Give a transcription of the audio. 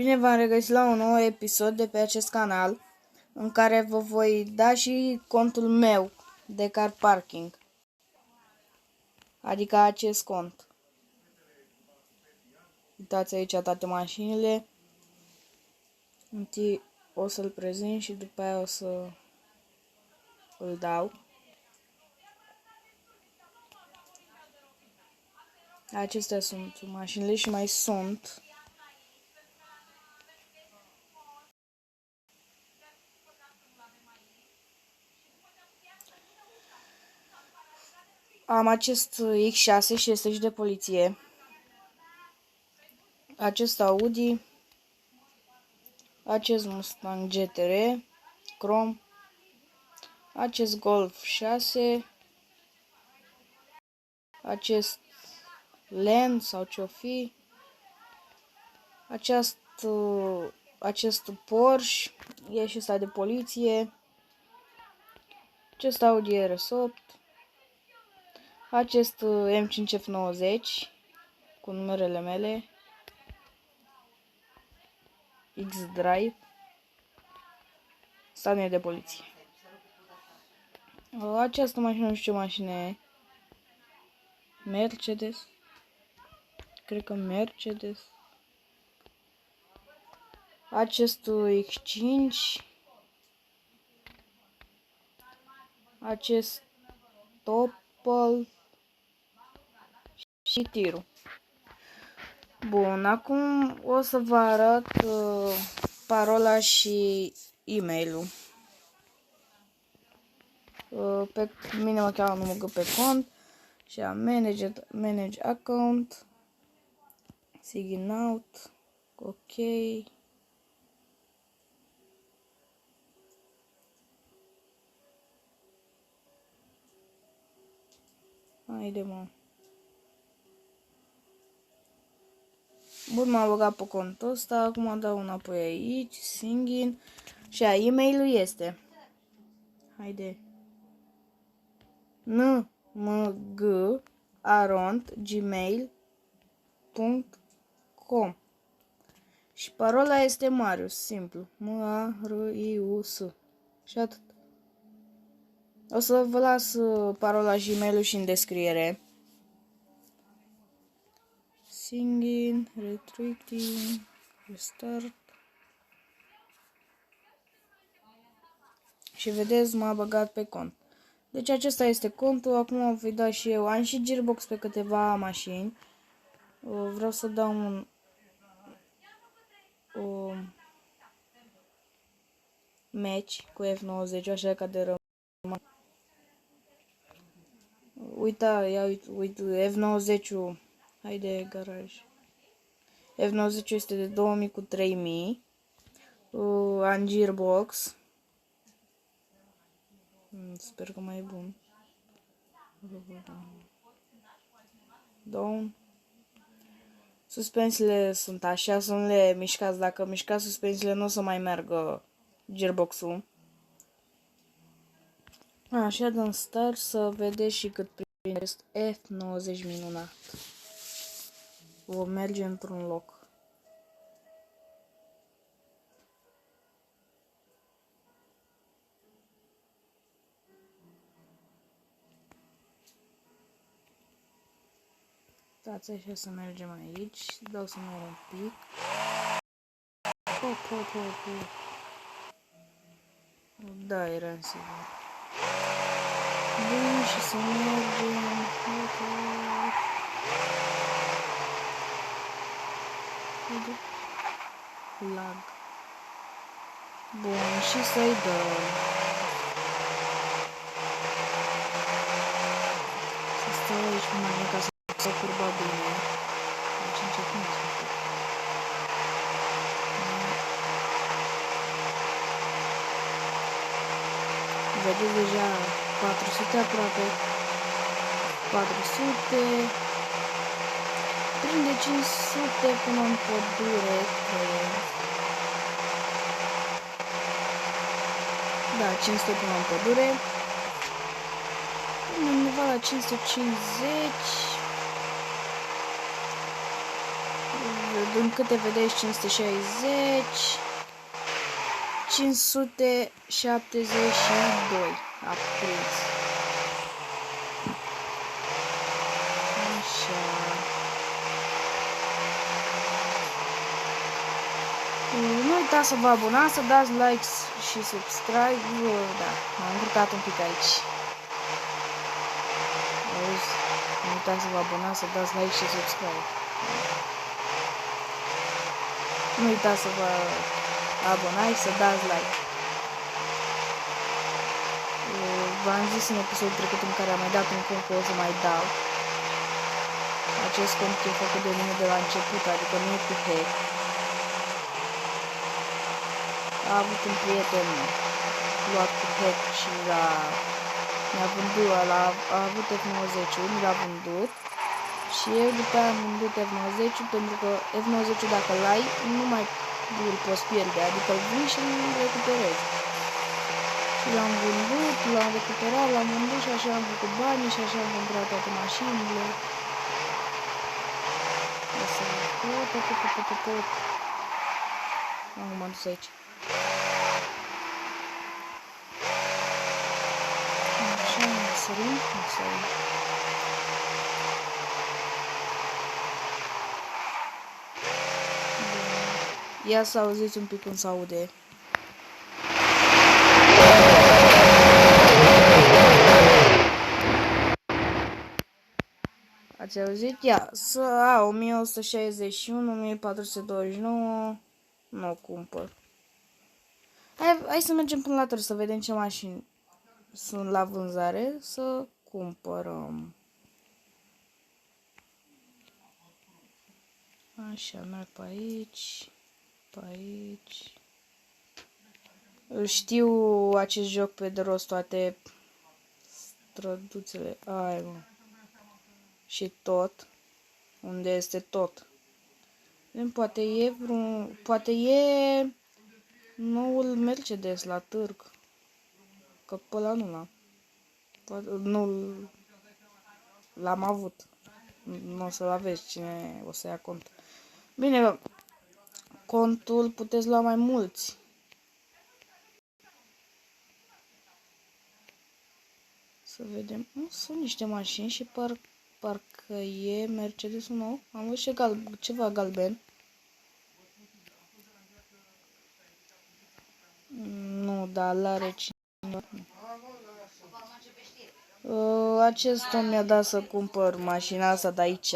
Bine v-am regăsit la un nou episod de pe acest canal, în care vă voi da și contul meu de car parking, adică acest cont. Uitați aici toate mașinile. Întâi o să-l prezint și după aia o să îl dau. Acestea sunt mașinile și mai sunt. Am acest X6 și este și de poliție. Acest Audi. Acest Mustang GT-R Chrome. Acest Golf 6. Acest Land sau ce-o fi. Acest Porsche e și ăsta de poliție. Acest Audi RS8. Acest M5 F90 cu numerele mele. X-Drive. Asta nu e de poliție. Această mașină, nu știu ce mașină e. Mercedes. Cred că Mercedes. Acest X5. Acest Opel. Și tirul. Bun, acum o să vă arăt parola și e-mail-ul. Pe mine mă cheamă numărul pe cont și am manage account, sign out, ok. Haide, mă. Bun, m-am băgat pe contul ăsta, acum dau înapoi aici, sign, și e-mail-ul este, haide, nmg@gmail.com și parola este Marius, simplu, M-A-R-I-U-S și atât. O să vă las parola și e-mail-ul și în descriere. Singing, retracting, restart. Și vedeți, m-a băgat pe cont. Deci acesta este contul. Acum voi da și eu. Am și gearbox pe câteva mașini. Vreau să dau un match cu F90, așa ca de rămân. Uite, F90-ul. Haide, garaj. F90 este de 2000 cu 3000. Am gearbox. Sper că mai e bun. Down. Suspensiile sunt așa, să nu le mișcați. Dacă mișcați suspensiile, nu o să mai meargă gearbox-ul. Așa, dăm start să vedeți și cât prinde acest F90 minunat. Vom merge într-un loc. Stați așa să mergem aici. Dau să mă un pic. Da, era în sigur. Bun, și să mergem. Lag. Bun, și să-i dăm. Să stau aici cu mine ca să curba bine. Deci începem să fac. Vedeți deja 400 aproape. 400. Prinde 500 până în pădure. Da, 500 până în pădure. Undeva la 550. Din câte vedeți, 560, 572 a prins. Așa. Nu uitați să vă abonați, să dați like și subscribe. Da, m-am încurcat un pic aici. Auzi? Nu uitați să vă abonați, să dați like și subscribe. Nu uitați să vă abonați, să dați like. V-am zis în episodul trecut în care am mai dat un cont că o să mai dau. Acest cont e făcut de mine de la început, adică nu e cu hack. A avut un prieten luat cu hack și mi-a vândut, a avut F90-ul, mi l-a vândut. Și eu după aia am vândut F90 pentru că F90 dacă l-ai nu mai îl poți pierde, adică îl vând și îl recuperezi. Și l-am vândut, l-am recuperat, l-am vândut și așa am făcut banii și așa am cumpărat toate mașinile. Am m-am dus aici. Așa, sărim. Ia să auziți un pic cum se aude. Ați auzit? Ia, să 1161, 1429, nu o cumpăr. Hai să mergem până la tur să vedem ce mașini sunt la vânzare, să cumpărăm. Așa, merg pe aici, pe aici. Știu acest joc pe de rost, toate străduțele. Ai, mă. Și tot. Unde este tot? Poate e noul Mercedes la târg. Că pe ăla nu l-am. Nu l-am avut. Nu o să-l aveți, cine o să ia cont. Bine, contul puteți lua mai mulți. Să vedem. Sunt niște mașini și parcă e Mercedesul nou. Am văzut ceva galben. Nu, dar l-are cineva. Acesta mi-a dat să cumpăr mașina asta de aici.